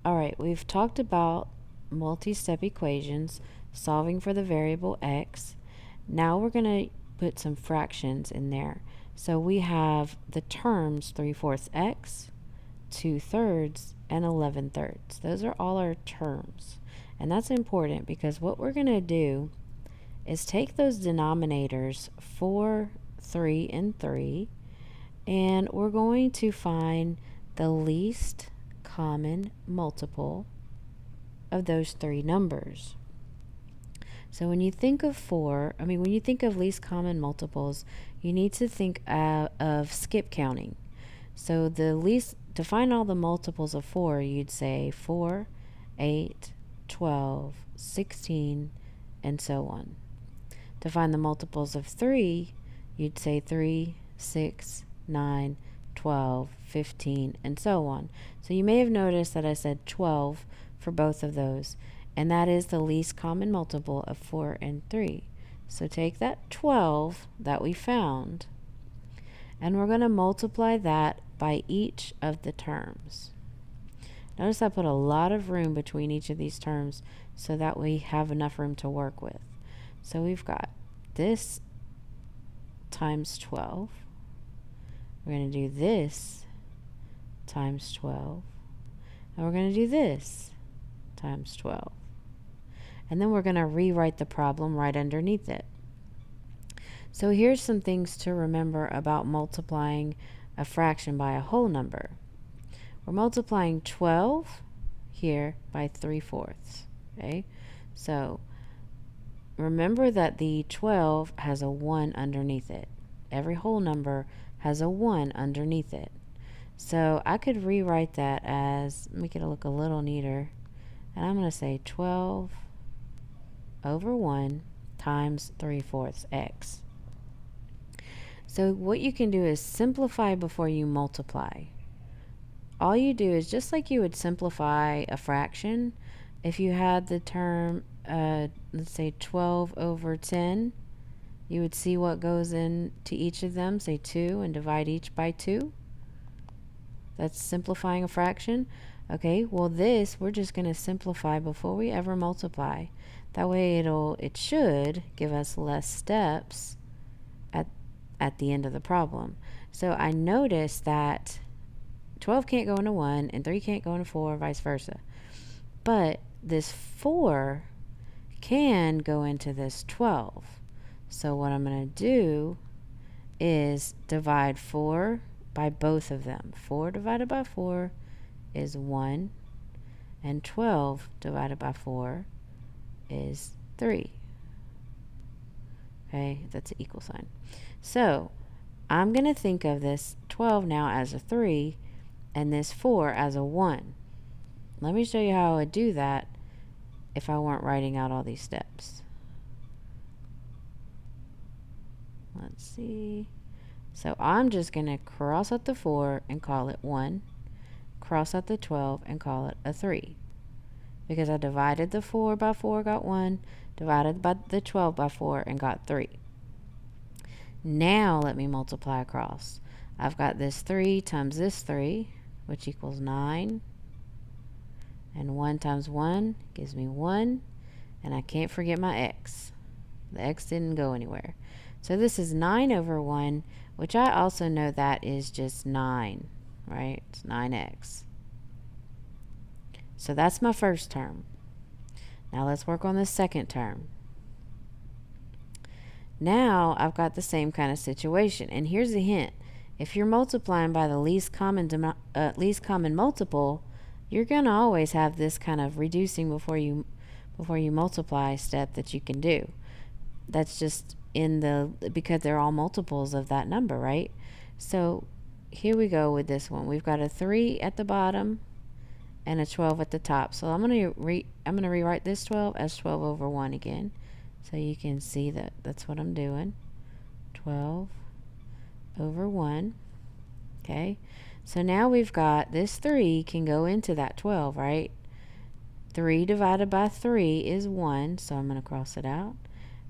All right, we've talked about multi-step equations, solving for the variable x. Now we're going to put some fractions in there. So we have the terms 3/4 x, 2/3, and 11/3. Those are all our terms. And that's important because what we're going to do is take those denominators 4, 3, and 3, and we're going to find the least common multiple of those three numbers. So when you think of when you think of least common multiples, you need to think of skip counting. So to find all the multiples of 4, you'd say 4, 8, 12, 16, and so on. To find the multiples of 3, you'd say 3, 6, 9, 12, 15, and so on. So you may have noticed that I said 12 for both of those, and that is the least common multiple of 4 and 3. So take that 12 that we found, and we're going to multiply that by each of the terms. Notice I put a lot of room between each of these terms so that we have enough room to work with. So we've got this times 12. We're going to do this times 12. And we're going to do this times 12. And then we're going to rewrite the problem right underneath it. So here's some things to remember about multiplying a fraction by a whole number. We're multiplying 12 here by 3/4. Okay? So remember that the 12 has a 1 underneath it. Every whole number has a 1 underneath it. So I could rewrite that as, make it look a little neater, and I'm going to say 12 over 1 times 3/4 x. So what you can do is simplify before you multiply. All you do is just like you would simplify a fraction. If you had the term, let's say 12 over 10, you would see what goes into each of them, say 2, and divide each by 2. That's simplifying a fraction. Okay, well this, we're just going to simplify before we ever multiply. That way it should give us less steps at the end of the problem. So I noticed that 12 can't go into 1 and 3 can't go into 4, vice versa. But this 4 can go into this 12. So what I'm going to do is divide 4 by both of them. 4 divided by 4 is 1, and 12 divided by 4 is 3. Okay, that's an equal sign. So I'm going to think of this 12 now as a 3 and this 4 as a 1. Let me show you how I would do that if I weren't writing out all these steps. Let's see. So I'm just going to cross out the 4 and call it 1. Cross out the 12 and call it a 3. Because I divided the 4 by 4, got 1. Divided by the 12 by 4 and got 3. Now let me multiply across. I've got this 3 times this 3, which equals 9. And 1 times 1 gives me 1. And I can't forget my x. The x didn't go anywhere. So this is 9 over 1, which I also know that is just 9, right? It's 9x. So that's my first term. Now let's work on the second term. Now I've got the same kind of situation. And here's a hint. If you're multiplying by the least common multiple, you're going to always have this kind of reducing before you multiply step that you can do. That's just because they're all multiples of that number, right? So here we go with this one. We've got a 3 at the bottom and a 12 at the top. So I'm going to rewrite this 12 as 12 over 1 again. So you can see that that's what I'm doing. 12 over 1. Okay. So now we've got this 3 can go into that 12, right? 3 divided by 3 is 1, so I'm going to cross it out.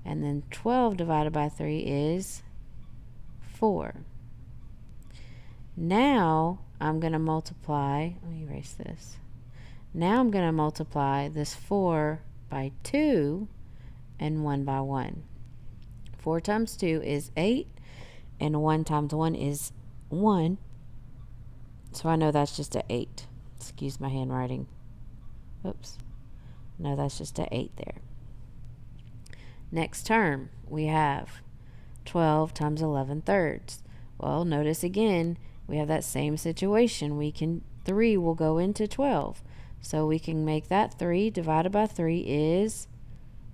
And then 12 divided by 3 is 4. Now I'm going to multiply. Let me erase this. Now I'm going to multiply this 4 by 2 and 1 by 1. 4 times 2 is 8, and 1 times 1 is 1. So I know that's just an 8. Excuse my handwriting. Oops. No, that's just an 8 there. Next term, we have 12 times 11 thirds. Well, notice again, we have that same situation. 3 will go into 12. So we can make that 3 divided by 3 is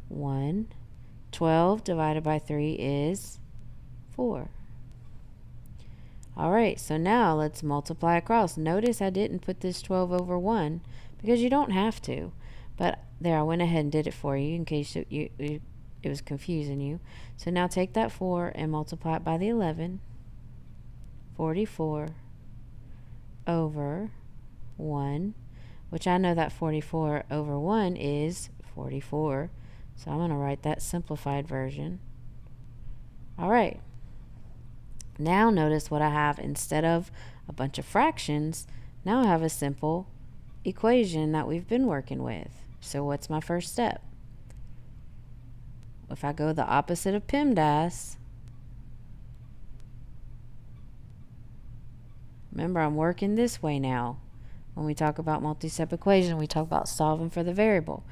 1. 12 divided by 3 is 4. Alright, so now let's multiply across. Notice I didn't put this 12 over 1 because you don't have to. But there, I went ahead and did it for you in case it was confusing you. So now take that 4 and multiply it by the 11. 44 over 1, which I know that 44 over 1 is 44. So I'm going to write that simplified version. Alright. Now notice what I have instead of a bunch of fractions. Now I have a simple equation that we've been working with. So what's my first step? If I go the opposite of PEMDAS, remember I'm working this way now. When we talk about multi-step equation, we talk about solving for the variable.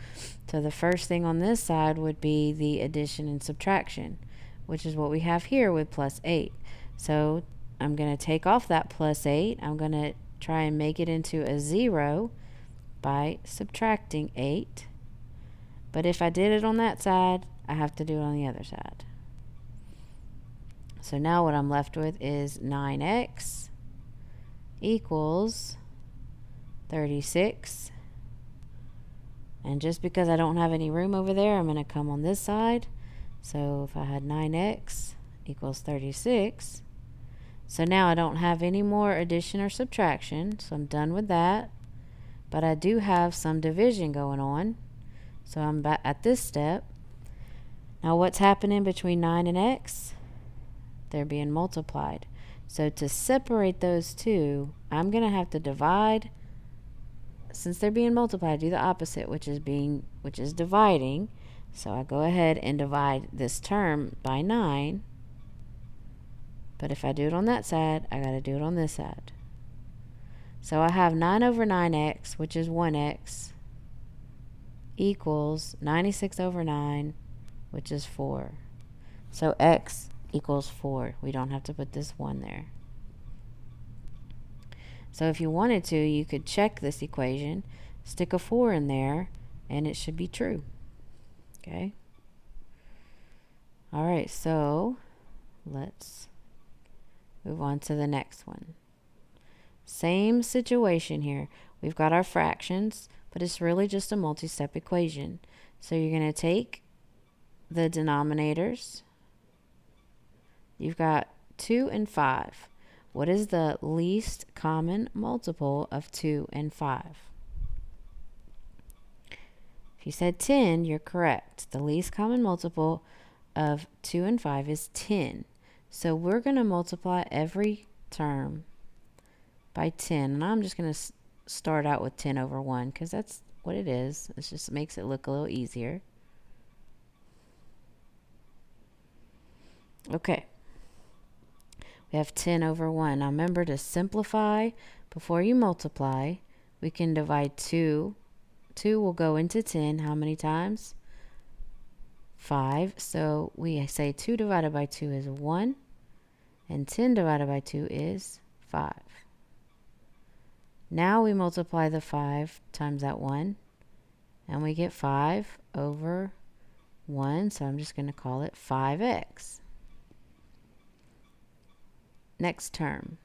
So the first thing on this side would be the addition and subtraction, which is what we have here with plus 8. So I'm going to take off that plus 8. I'm going to try and make it into a 0 by subtracting 8. But if I did it on that side, I have to do it on the other side. So now what I'm left with is 9x equals 36. And just because I don't have any room over there, I'm going to come on this side. So if I had 9x equals 36. So now I don't have any more addition or subtraction. So I'm done with that. But I do have some division going on. So I'm back at this step. Now what's happening between 9 and x? They're being multiplied. So to separate those two, I'm going to have to divide. Since they're being multiplied, do the opposite, which is dividing. So I go ahead and divide this term by 9. But if I do it on that side, I got to do it on this side. So I have 9 over 9x, which is 1x, equals 96 over 9, which is 4. So x equals 4. We don't have to put this 1 there. So if you wanted to, you could check this equation, stick a 4 in there, and it should be true. Okay? Alright, so let's move on to the next one. Same situation here. We've got our fractions, but it's really just a multi-step equation. So you're going to take the denominators. You've got 2 and 5. What is the least common multiple of 2 and 5? If you said 10, you're correct. The least common multiple of 2 and 5 is 10. So we're going to multiply every term by 10. And I'm just going to start out with 10 over 1 because that's what it is. It just makes it look a little easier. Okay. We have 10 over 1. Now remember to simplify before you multiply. We can divide 2. 2 will go into 10 how many times? 5. So we say 2 divided by 2 is 1. And 10 divided by 2 is 5. Now we multiply the 5 times that 1. And we get 5 over 1. So I'm just going to call it 5x. Next term.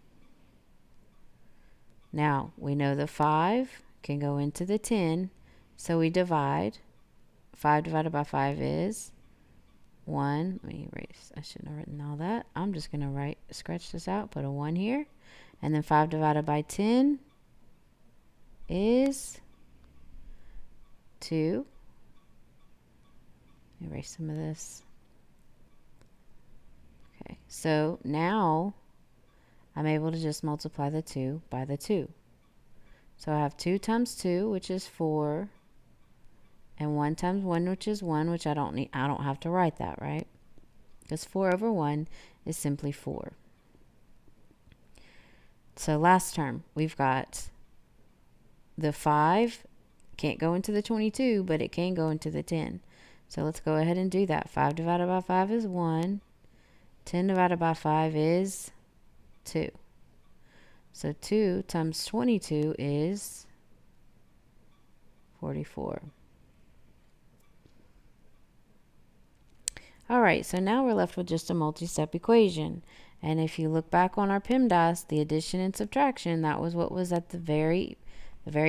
Now we know the 5 can go into the 10. So we divide. 5 divided by 5 is 1. Let me erase. I shouldn't have written all that. I'm just going to scratch this out, put a 1 here. And then 5 divided by 10 is 2. Erase some of this. Okay, so now I'm able to just multiply the 2 by the 2. So I have 2 times 2, which is 4, and 1 times 1, which is 1, which I don't have to write that, right? Because 4 over 1 is simply 4. So last term, we've got the 5 can't go into the 22, but it can go into the 10. So let's go ahead and do that. 5 divided by 5 is 1. 10 divided by 5 is 2. So 2 times 22 is 44. All right, so now we're left with just a multi-step equation. And if you look back on our PEMDAS, the addition and subtraction, that was what was at the very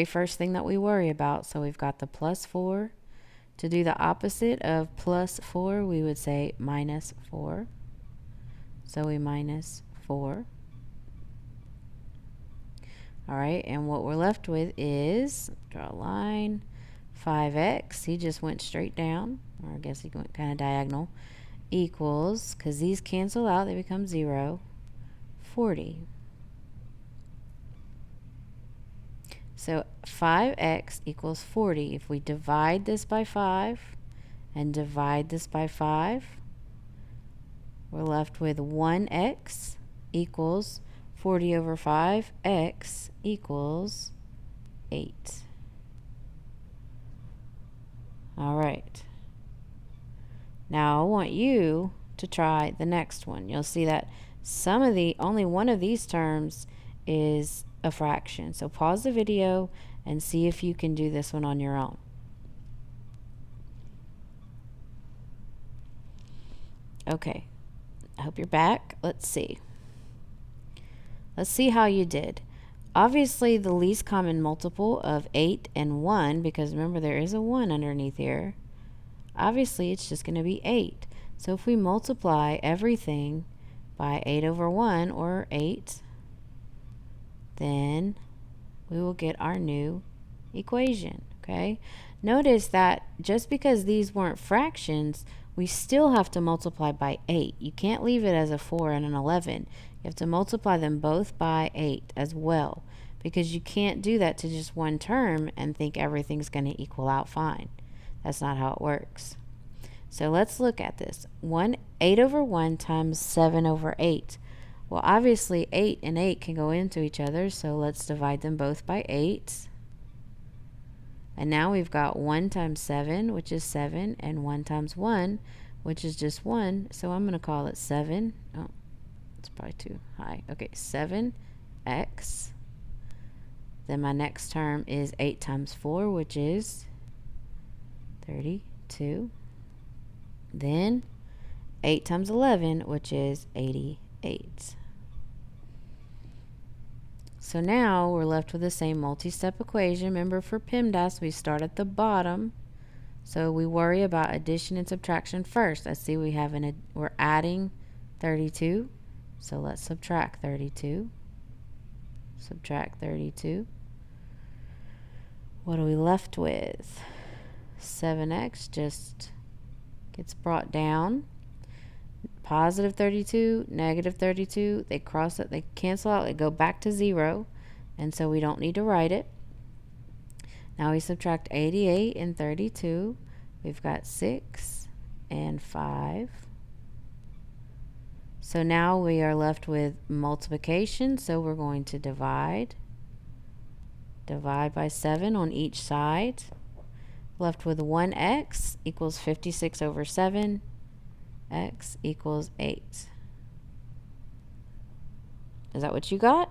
first thing that we worry about. So we've got the plus 4. To do the opposite of plus 4, we would say minus 4. So we minus 4. All right, and what we're left with is, draw a line, 5x, he just went straight down, or I guess he went kind of diagonal, equals, because these cancel out, they become 0, 40. So 5x equals 40. If we divide this by 5 and divide this by 5, we're left with 1x equals 40 over 5, x equals 8. All right. Now I want you to try the next one. You'll see that only one of these terms is a fraction. So pause the video and see if you can do this one on your own. Okay. I hope you're back. Let's see. Let's see how you did. Obviously, the least common multiple of 8 and 1, because remember there is a 1 underneath here, obviously it's just going to be 8. So if we multiply everything by 8 over 1, or 8, then we will get our new equation, okay? Notice that just because these weren't fractions, we still have to multiply by 8. You can't leave it as a 4 and an 11. You have to multiply them both by 8 as well, because you can't do that to just one term and think everything's going to equal out fine. That's not how it works. So let's look at this. 8 over 1 times 7 over 8. Well, obviously 8 and 8 can go into each other, so let's divide them both by 8. And now we've got 1 times 7, which is 7, and 1 times 1, which is just 1. So I'm going to call it 7. Oh, it's probably too high. Okay, 7x. Then my next term is 8 times 4, which is 32. Then 8 times 11, which is 88. So now we're left with the same multi-step equation. Remember, for PEMDAS, we start at the bottom. So we worry about addition and subtraction first. Let's see, we're adding 32. So let's subtract 32. Subtract 32. What are we left with? 7x just gets brought down. Positive 32, negative 32, they cross it, they cancel out, they go back to 0, and so we don't need to write it. Now we subtract 88 and 32. We've got 6 and 5. So now we are left with multiplication, so we're going to divide. Divide by 7 on each side. Left with 1x equals 56 over 7. X equals 8. Is that what you got?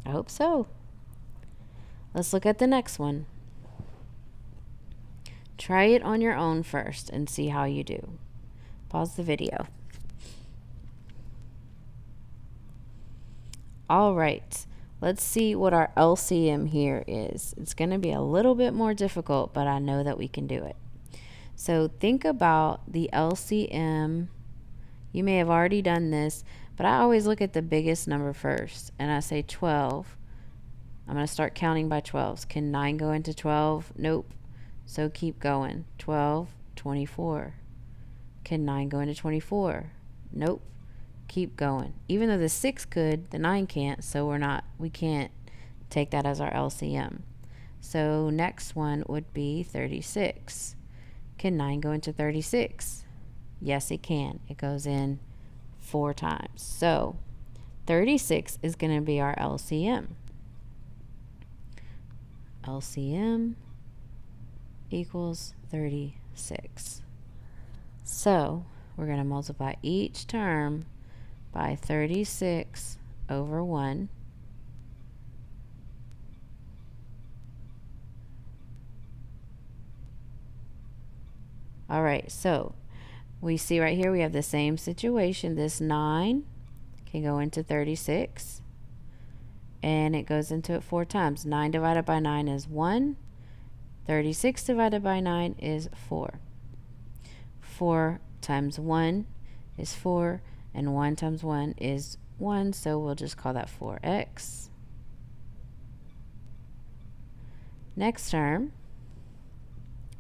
I hope so. Let's look at the next one. Try it on your own first and see how you do. Pause the video. All right, let's see what our LCM here is. It's going to be a little bit more difficult, but I know that we can do it. So think about the LCM. You may have already done this, but I always look at the biggest number first, and I say 12. I'm going to start counting by 12s. Can 9 go into 12? Nope. So keep going. 12, 24. Can 9 go into 24? Nope. Keep going. Even though the 6 could, the 9 can't, so we can't take that as our LCM. So next one would be 36. Can 9 go into 36? Yes, it can. It goes in 4 times. So 36 is going to be our LCM. LCM equals 36. So we're going to multiply each term by 36 over 1. All right, so we see right here we have the same situation. This 9 can go into 36, and it goes into it 4 times. 9 divided by 9 is 1. 36 divided by 9 is 4. 4 times 1 is 4, and 1 times 1 is 1, so we'll just call that 4x. Next term,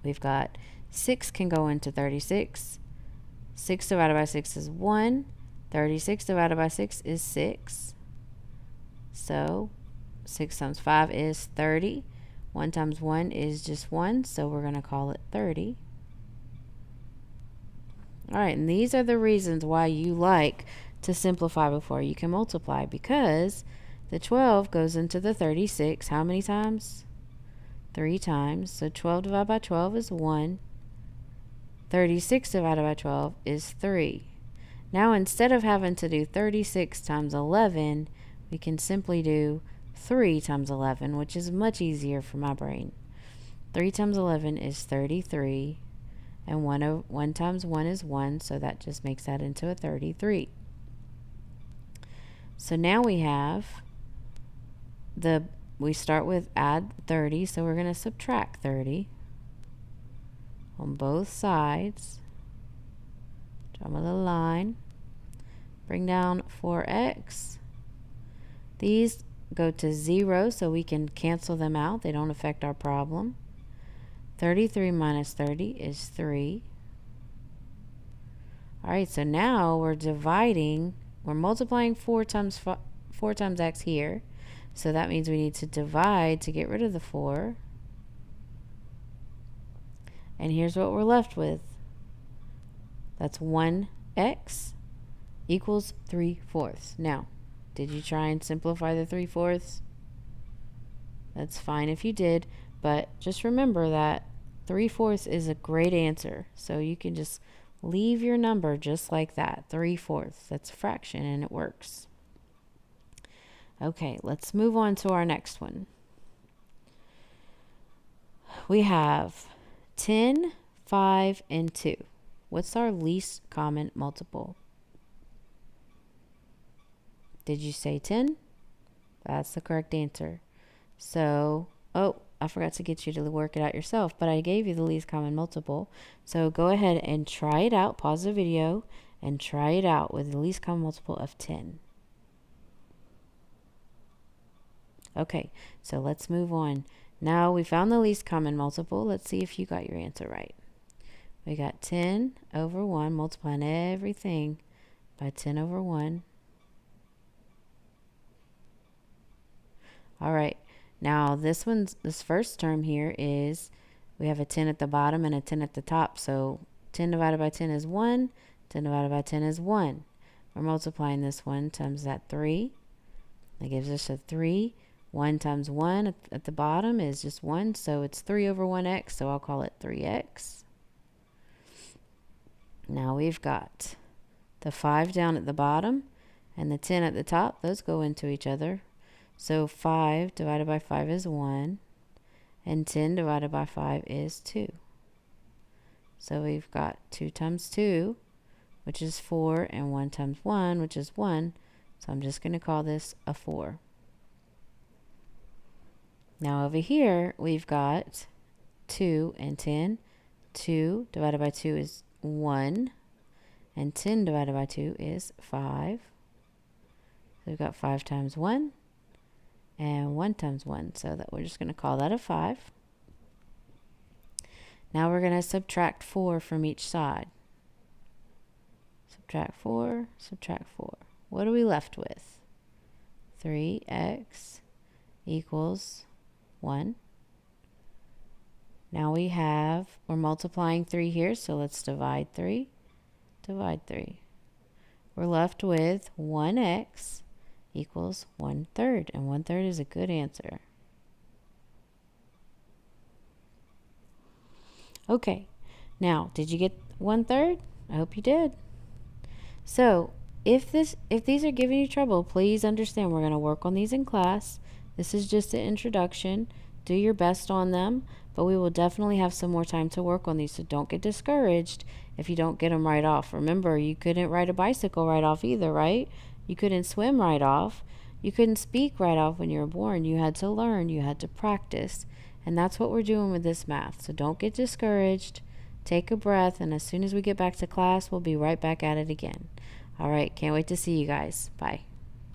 we've got 6 can go into 36. 6 divided by 6 is 1. 36 divided by 6 is 6. So 6 times 5 is 30. 1 times 1 is just 1, so we're going to call it 30. All right, and these are the reasons why you like to simplify before you can multiply, because the 12 goes into the 36 how many times? 3 times. So 12 divided by 12 is 1. 36 divided by 12 is 3. Now instead of having to do 36 times 11, we can simply do 3 times 11, which is much easier for my brain. 3 times 11 is 33, and 1 times 1 is 1, so that just makes that into a 33. So now we have we start with add 30, so we're going to subtract 30 on both sides. Draw a little line. Bring down 4x. These go to 0, so we can cancel them out. They don't affect our problem. 33 minus 30 is 3. All right, so now we're multiplying 4 times x here. So that means we need to divide to get rid of the 4. And here's what we're left with. That's 1x equals 3/4. Now, did you try and simplify the 3/4? That's fine if you did, but just remember that 3/4 is a great answer. So you can just leave your number just like that, 3/4. That's a fraction and it works. Okay, let's move on to our next one. We have 10, 5, and 2. What's our least common multiple? Did you say 10? That's the correct answer. So, I forgot to get you to work it out yourself, but I gave you the least common multiple. So go ahead and try it out. Pause the video and try it out with the least common multiple of 10. Okay, so let's move on. Now we found the least common multiple. Let's see if you got your answer right. We got 10 over 1, multiplying everything by 10 over 1. All right, now this first term here is we have a 10 at the bottom and a 10 at the top. So 10 divided by 10 is 1. 10 divided by 10 is 1. We're multiplying this 1 times that 3. That gives us a 3. 1 times 1 at the bottom is just 1, so it's 3 over 1x, so I'll call it 3x. Now we've got the 5 down at the bottom and the 10 at the top. Those go into each other. So 5 divided by 5 is 1, and 10 divided by 5 is 2. So we've got 2 times 2, which is 4, and 1 times 1, which is 1. So I'm just going to call this a 4. Now over here, we've got 2 and 10. 2 divided by 2 is 1, and 10 divided by 2 is 5. So we've got 5 times 1, and 1 times 1, so that we're just going to call that a 5. Now we're going to subtract 4 from each side. Subtract 4, subtract 4. What are we left with? 3x equals 1. Now we're multiplying 3 here, so let's divide 3. Divide 3. We're left with 1x equals 1/3, and 1/3 is a good answer. Okay, now did you get 1/3? I hope you did. So if these are giving you trouble, please understand we're going to work on these in class. This is just an introduction. Do your best on them, but we will definitely have some more time to work on these, so don't get discouraged if you don't get them right off. Remember, you couldn't ride a bicycle right off either, right? You couldn't swim right off. You couldn't speak right off when you were born. You had to learn. You had to practice. And that's what we're doing with this math. So don't get discouraged. Take a breath, and as soon as we get back to class, we'll be right back at it again. All right, can't wait to see you guys. Bye.